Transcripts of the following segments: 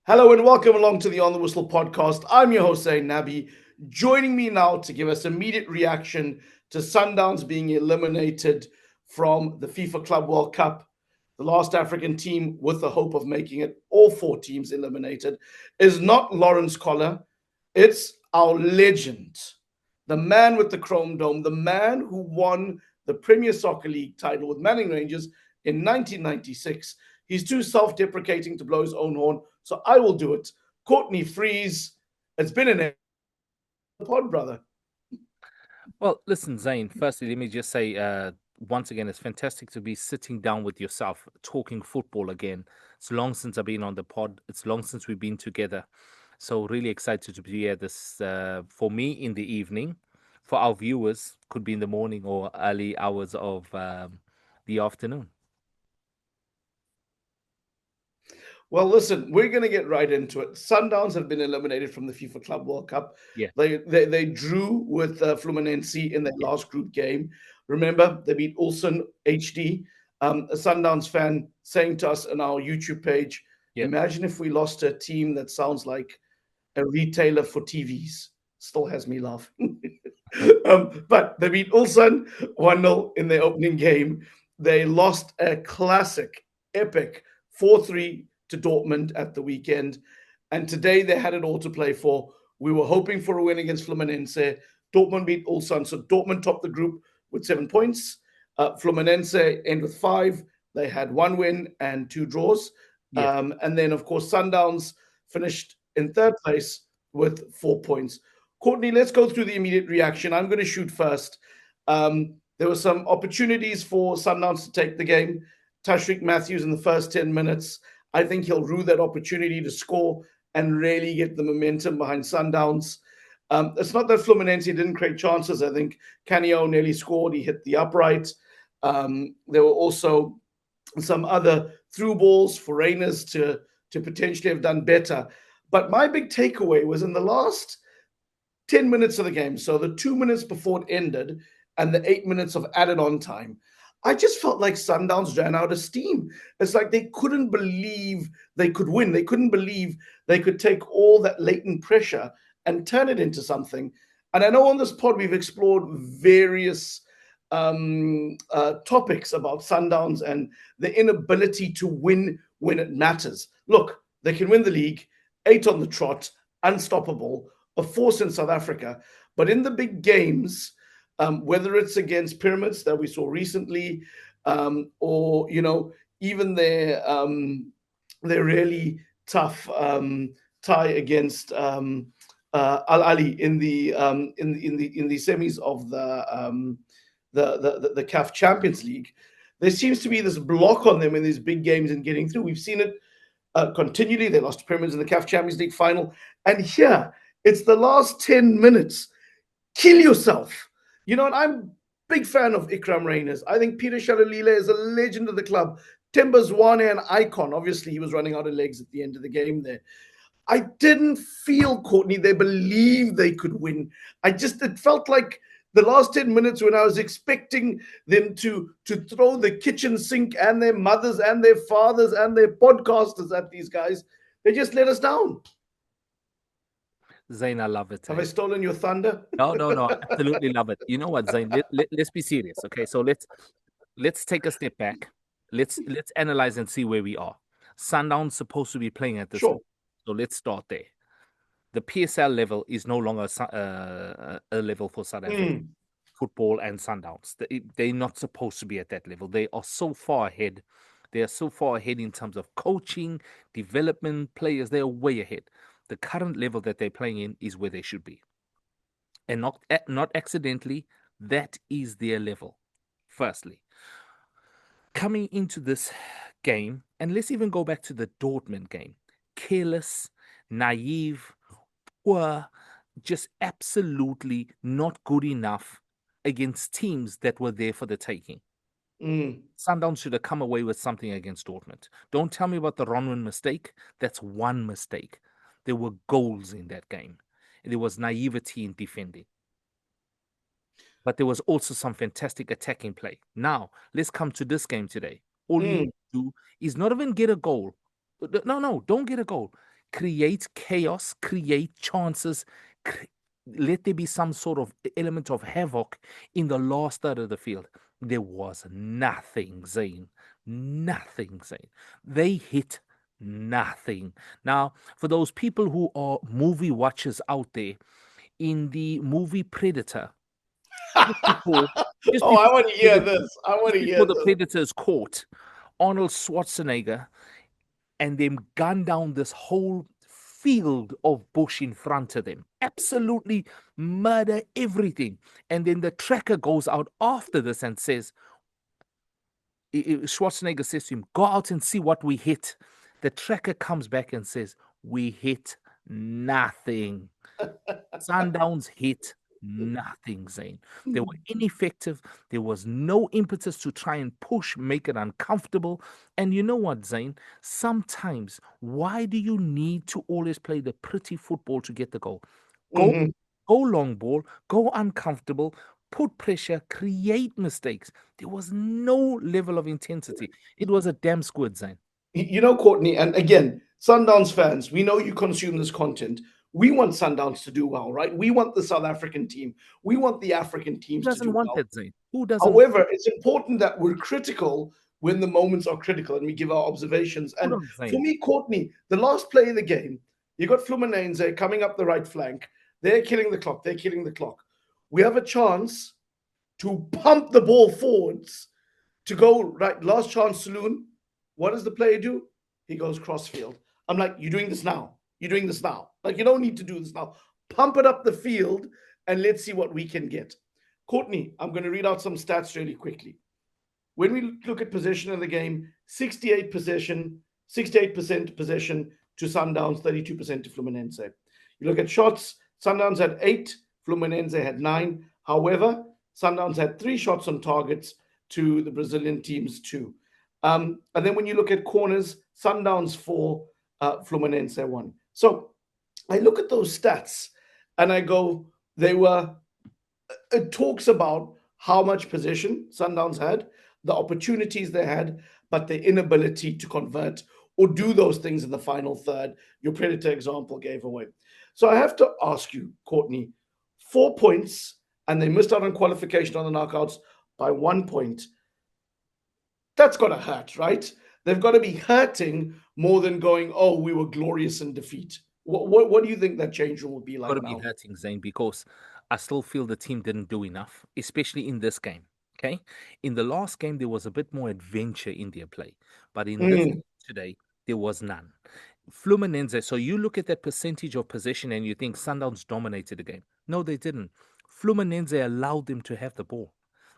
Hello and welcome along to the On the Whistle podcast. I'm your host, Zayn Nabbi. Joining me now to give us immediate reaction to Sundowns being eliminated from the FIFA Club World Cup, the last African team with the hope of making it all four teams eliminated, is not Lawrence Collar. It's our legend, the man with the chrome dome, the man who won the Premier Soccer League title with Manning Rangers in 1996. He's too self-deprecating to blow his own horn, so I will do it. Courtney, Freese, it's been an pod, brother. Well, listen, Zayn, firstly, let me just say once again, it's fantastic to be sitting down with yourself, talking football again. It's long since I've been on the pod. It's long since we've been together. So really excited to be here this for me in the evening. For our viewers, could be in the morning or early hours of the afternoon. Well, listen, we're going to get right into it. Sundowns have been eliminated from the FIFA Club World Cup. Yeah. They drew with Fluminense in their last group game. Remember, they beat Ulsan HD. A Sundowns fan saying to us on our YouTube page, imagine if we lost a team that sounds like a retailer for TVs. Still has me laughing. But they beat Ulsan 1-0 in their opening game. They lost a classic, epic 4-3 to Dortmund at the weekend. And today they had it all to play for. We were hoping for a win against Fluminense. Dortmund beat Ulsan. So Dortmund topped the group with 7 points. Fluminense end with 5. They had 1 win and 2 draws. And then, of course, Sundowns finished in 3rd place with 4 points. Courtney, let's go through the immediate reaction. I'm going to shoot first. There were some opportunities for Sundowns to take the game. Tashreeq Matthews in the first 10 minutes. I think he'll rue that opportunity to score and really get the momentum behind Sundowns. It's not that Fluminense didn't create chances. I think Canio nearly scored. He hit the upright. There were also some other through balls for Rainers to potentially have done better. But my big takeaway was in the last 10 minutes of the game, so the 2 minutes before it ended and the 8 minutes of added on time, I just felt like Sundowns ran out of steam. It's like they couldn't believe they could win. They couldn't believe they could take all that latent pressure and turn it into something. And I know on this pod we've explored various topics about Sundowns and the inability to win when it matters. Look, they can win the league, 8 on the trot, unstoppable, a force in South Africa. But in the big games, whether it's against Pyramids that we saw recently, or even their really tough tie against Al Ali in the semis of the CAF Champions League, there seems to be this block on them in these big games and getting through. We've seen it continually. They lost to Pyramids in the CAF Champions League final, and here it's the last 10 minutes. Kill yourself. And I'm a big fan of Ikram Rainers. I think Peter Shalalile is a legend of the club. Temba Zwane, an icon. Obviously, he was running out of legs at the end of the game there. I didn't feel, Courtney, they believed they could win. It felt like the last 10 minutes when I was expecting them to throw the kitchen sink and their mothers and their fathers and their podcasters at these guys. They just let us down. Zayn, I love it. Have I stolen your thunder? No, absolutely love it. You know what, Zayn? Let's be serious, okay? So let's take a step back. Let's analyze and see where we are. Sundowns supposed to be playing at this level. So let's start there. The PSL level is no longer a level for South African football and Sundowns. They're not supposed to be at that level. They are so far ahead. They are so far ahead in terms of coaching, development, players. They are way ahead. The current level that they're playing in is where they should be. And not accidentally, that is their level, firstly. Coming into this game, and let's even go back to the Dortmund game. Careless, naive, poor, just absolutely not good enough against teams that were there for the taking. Sundowns should have come away with something against Dortmund. Don't tell me about the Ronwen mistake. That's one mistake. There were goals in that game. There was naivety in defending. but there was also some fantastic attacking play. Now, let's come to this game today. All you need to do is not even get a goal. No, don't get a goal. Create chaos, create chances, let there be some sort of element of havoc in the last third of the field. There was nothing, Zayn. Nothing, Zayn. They hit nothing. Now, for those people who are movie watchers out there, in the movie Predator, just before, I want to hear this. I want to hear before the Predator is caught, Arnold Schwarzenegger and them gun down this whole field of bush in front of them. Absolutely murder everything. And then the tracker goes out after this and says, Schwarzenegger says to him, go out and see what we hit. The tracker comes back and says, we hit nothing. Sundowns hit nothing, Zayn. They were ineffective. There was no impetus to try and push, make it uncomfortable. And you know what, Zayn? Sometimes, why do you need to always play the pretty football to get the goal? Go long ball, go uncomfortable, put pressure, create mistakes. There was no level of intensity. It was a damn squid, Zayn. You know, Courtney, and again, Sundowns fans, we know you consume this content. We want Sundowns to do well, right? We want the South African team. We want the African teams to do well. Who doesn't want that, Zayn? Who doesn't? However, it's important that we're critical when the moments are critical and we give our observations. And for me, Courtney, the last play in the game, you got Fluminense coming up the right flank. They're killing the clock. They're killing the clock. We have a chance to pump the ball forwards to go right. Last chance, Saloon. What does the player do? He goes crossfield. I'm like, you're doing this now. You're doing this now. Like, you don't need to do this now. Pump it up the field and let's see what we can get. Courtney, I'm going to read out some stats really quickly. When we look at possession in the game, 68% possession to Sundowns, 32% to Fluminense. You look at shots, Sundowns had 8, Fluminense had 9. However, Sundowns had 3 shots on targets to the Brazilian team's 2. And then when you look at corners, Sundowns 4, Fluminense 1. So I look at those stats and I go, it talks about how much possession Sundowns had, the opportunities they had, but the inability to convert or do those things in the final third. Your Predator example gave away. So I have to ask you, Courtney, 4 points, and they missed out on qualification on the knockouts by 1 point. That's got to hurt, right? They've got to be hurting more than going, oh, we were glorious in defeat. What do you think that change room will be like now? Got to be hurting, Zayn, because I still feel the team didn't do enough, especially in this game. Okay, in the last game there was a bit more adventure in their play, but in this game today there was none. Fluminense. So you look at that percentage of possession and you think Sundowns dominated the game. No, they didn't. Fluminense allowed them to have the ball.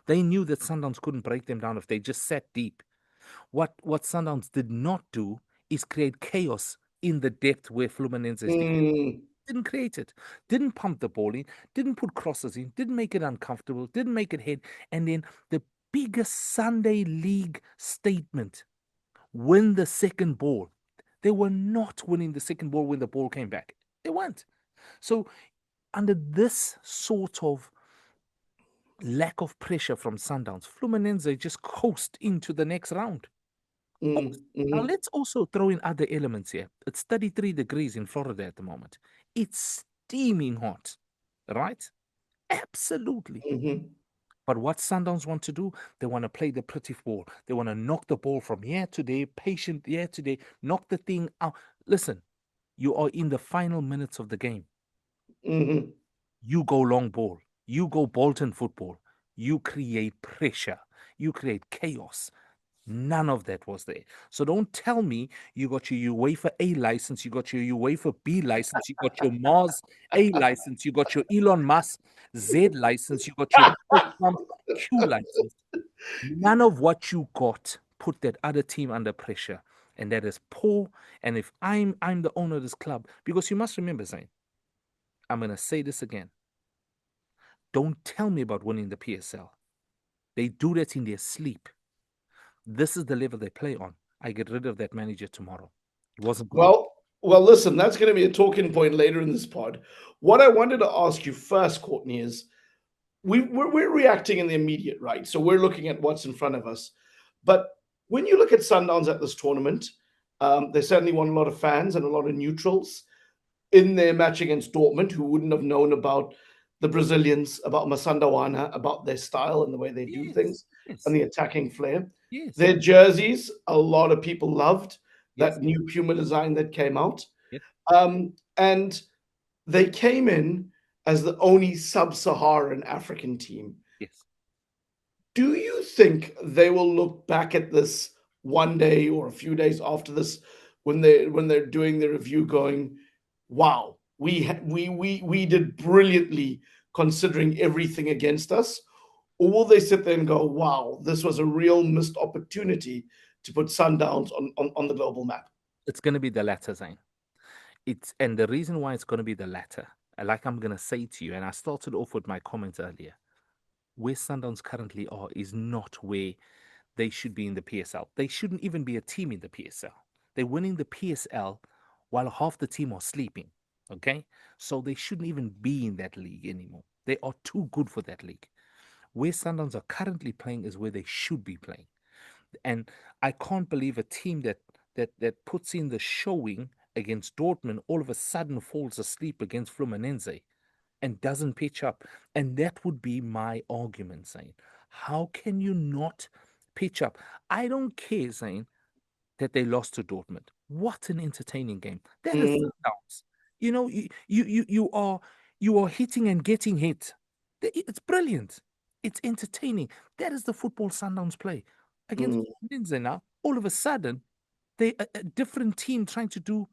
They knew that Sundowns couldn't break them down if they just sat deep. What Sundowns did not do is create chaos in the depth where Fluminense didn't create it, didn't pump the ball in, didn't put crosses in, didn't make it uncomfortable, didn't make it head. And then the biggest Sunday league statement, win the second ball. They were not winning the second ball when the ball came back. They weren't. So under this sort of lack of pressure from Sundowns, Fluminense just coast into the next round. Now let's also throw in other elements here. It's 33 degrees in Florida at the moment. It's steaming hot, right? Absolutely. But what Sundowns want to do, they want to play the pretty ball. They want to knock the ball from here to there, patient here to there, knock the thing out. Listen, you are in the final minutes of the game. You go long ball. You go Bolton football. You create pressure. You create chaos. None of that was there. So don't tell me you got your UEFA A license, you got your UEFA B license, you got your Mars A license, you got your Elon Musk Z license, you got your Trump Q license. None of what you got put that other team under pressure. And that is poor. And if I'm the owner of this club, because you must remember, Zayn, I'm going to say this again. Don't tell me about winning the PSL. They do that in their sleep. This is the level they play on. I get rid of that manager tomorrow. It wasn't good. Well, listen, that's going to be a talking point later in this pod. What I wanted to ask you first, Courtney, is we're reacting in the immediate, right? So we're looking at what's in front of us. But when you look at Sundowns at this tournament, they certainly won a lot of fans and a lot of neutrals in their match against Dortmund, who wouldn't have known about the Brazilians, about Masandawana, about their style and the way they do things, and the attacking flair. Their jerseys, a lot of people loved that new Puma design that came out. And they came in as the only sub-Saharan African team. Do you think they will look back at this one day or a few days after this, when they're doing the review, going, "Wow, we did brilliantly considering everything against us"? Or will they sit there and go, "Wow, this was a real missed opportunity to put Sundowns on the global map"? It's going to be the latter, Zayn. And the reason why it's going to be the latter, like I'm going to say to you, and I started off with my comments earlier, where Sundowns currently are is not where they should be in the PSL. They shouldn't even be a team in the PSL. They're winning the PSL while half the team are sleeping. Okay? So they shouldn't even be in that league anymore. They are too good for that league. Where Sundowns are currently playing is where they should be playing. And I can't believe a team that puts in the showing against Dortmund all of a sudden falls asleep against Fluminense and doesn't pitch up. And that would be my argument, saying, how can you not pitch up? I don't care, saying that they lost to Dortmund. What an entertaining game. That is Sundowns. You know, you are hitting and getting hit. It's brilliant. It's entertaining. That is the football Sundowns play. Against Fluminense now, all of a sudden, they a different team trying to do,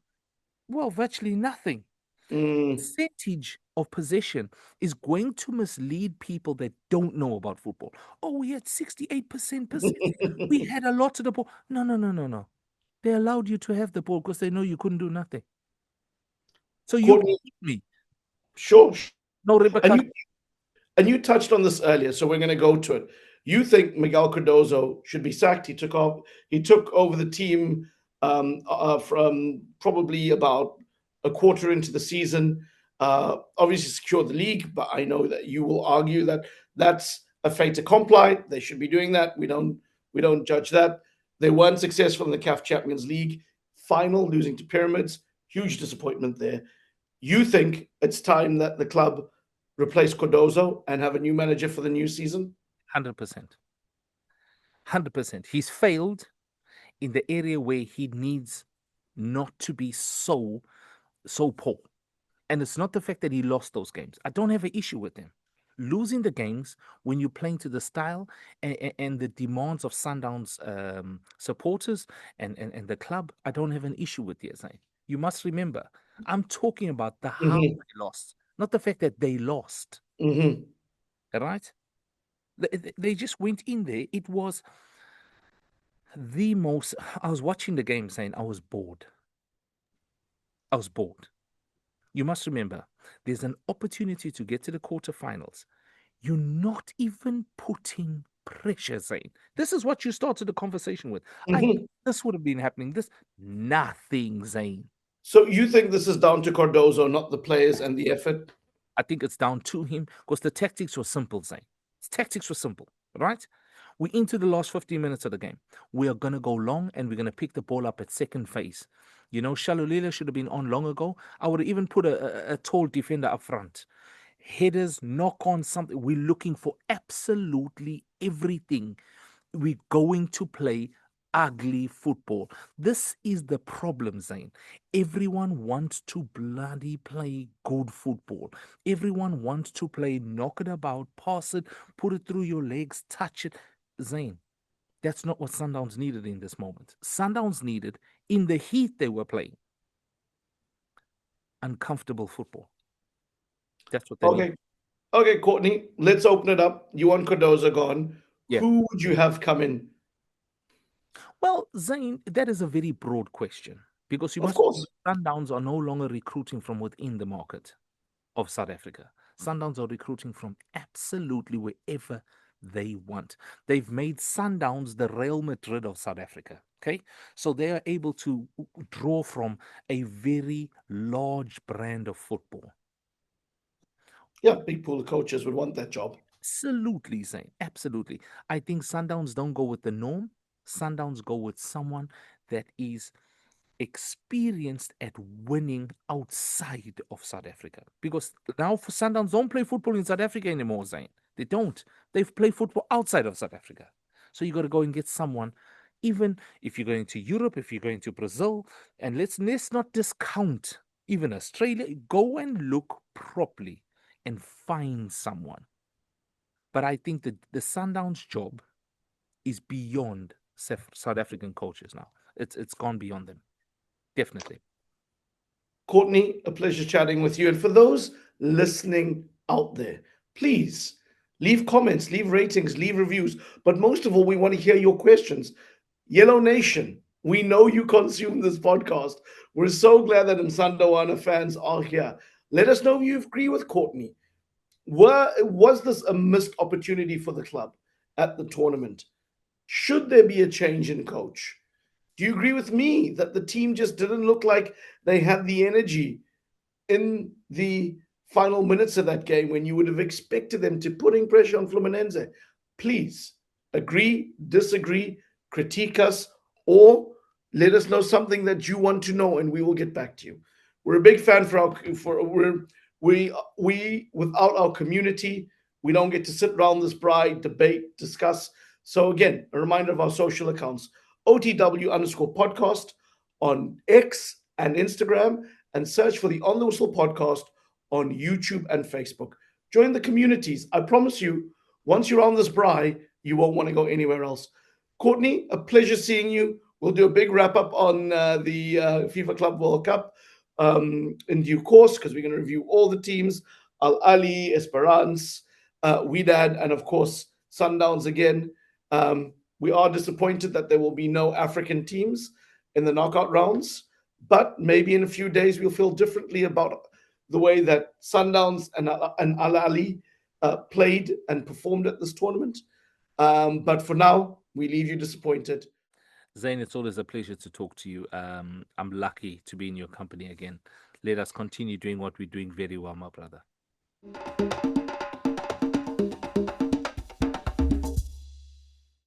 well, virtually nothing. Percentage of possession is going to mislead people that don't know about football. Oh, we had 68% possession. We had a lot of the ball. No. They allowed you to have the ball because they know you couldn't do nothing. So Courtney, you beat me. Sure. No repercussions. And you touched on this earlier, so we're going to go to it. You think Miguel Cardoso should be sacked? He took over the team from probably about a quarter into the season. Obviously secured the league, but I know that you will argue that that's a fait accompli. They should be doing that. We don't judge that. They weren't successful in the CAF Champions League final, losing to Pyramids. Huge disappointment there. You think it's time that the club replace Cardoso and have a new manager for the new season? 100%. 100%. He's failed in the area where he needs not to be so poor. And it's not the fact that he lost those games. I don't have an issue with him. Losing the games when you're playing to the style and the demands of Sundowns supporters and the club, I don't have an issue with this. You must remember, I'm talking about the how they lost, not the fact that they lost. Right? They just went in there. It was the most. I was watching the game saying I was bored. You must remember, there's an opportunity to get to the quarterfinals. You're not even putting pressure, Zayn. This is what you started the conversation with. This would have been happening. Nothing, Zayn. So you think this is down to Cardoso, not the players and the effort? I think it's down to him because the tactics were simple, Zayn. Tactics were simple, right? We're into the last 15 minutes of the game. We are going to go long and we're going to pick the ball up at second phase. You know, Shalulila should have been on long ago. I would have even put a tall defender up front. Headers, knock on something. We're looking for absolutely everything. We're going to play ugly football. This is the problem, Zayn. Everyone wants to bloody play good football. Everyone wants to play knock it about, pass it, put it through your legs, touch it. Zayn, that's not what Sundowns needed in this moment. Sundowns needed, in the heat they were playing, uncomfortable football. That's what they need. Okay, Courtney, let's open it up. You want Cardoso gone. Yeah. Who would you have come in? Well, Zayn, that is a very broad question because you must know Sundowns are no longer recruiting from within the market of South Africa. Sundowns are recruiting from absolutely wherever they want. They've made Sundowns the Real Madrid of South Africa. Okay, so they are able to draw from a very large brand of football. Yeah, big pool of coaches would want that job. Absolutely, Zayn. Absolutely. I think Sundowns don't go with the norm. Sundowns go with someone that is experienced at winning outside of South Africa. Because now for Sundowns don't play football in South Africa anymore, Zayn. They don't. They've played football outside of South Africa. So you got to go and get someone, even if you're going to Europe, if you're going to Brazil, and let's not discount even Australia. Go and look properly and find someone. But I think that the Sundowns job is beyond South African coaches now. It's gone beyond them. Definitely. Courtney, a pleasure chatting with you. And for those listening out there, please leave comments, leave ratings, leave reviews. But most of all, we want to hear your questions. Yellow Nation, we know you consume this podcast. We're so glad that Msandawana fans are here. Let us know if you agree with Courtney. Was this a missed opportunity for the club at the tournament? Should there be a change in coach? Do you agree with me that the team just didn't look like they had the energy in the final minutes of that game when you would have expected them to putting pressure on Fluminense? Please agree, disagree, critique us, or let us know something that you want to know, and we will get back to you. We're a big fan we without our community, we don't get to sit around this braai, debate, discuss. So again, a reminder of our social accounts: OTW_podcast on X and Instagram, and search for the On the Whistle podcast on YouTube and Facebook. Join the communities. I promise you, once you're on this braai, you won't want to go anywhere else. Courtney, a pleasure seeing you. We'll do a big wrap up on the FIFA Club World Cup in due course, because we're going to review all the teams: Al Ali, Esperance, Wydad, and of course Sundowns again. We are disappointed that there will be no African teams in the knockout rounds, but maybe in a few days we'll feel differently about the way that Sundowns and Al Ali played and performed at this tournament. But for now, we leave you disappointed. Zayn, it's always a pleasure to talk to you. I'm lucky to be in your company again. Let us continue doing what we're doing very well, my brother.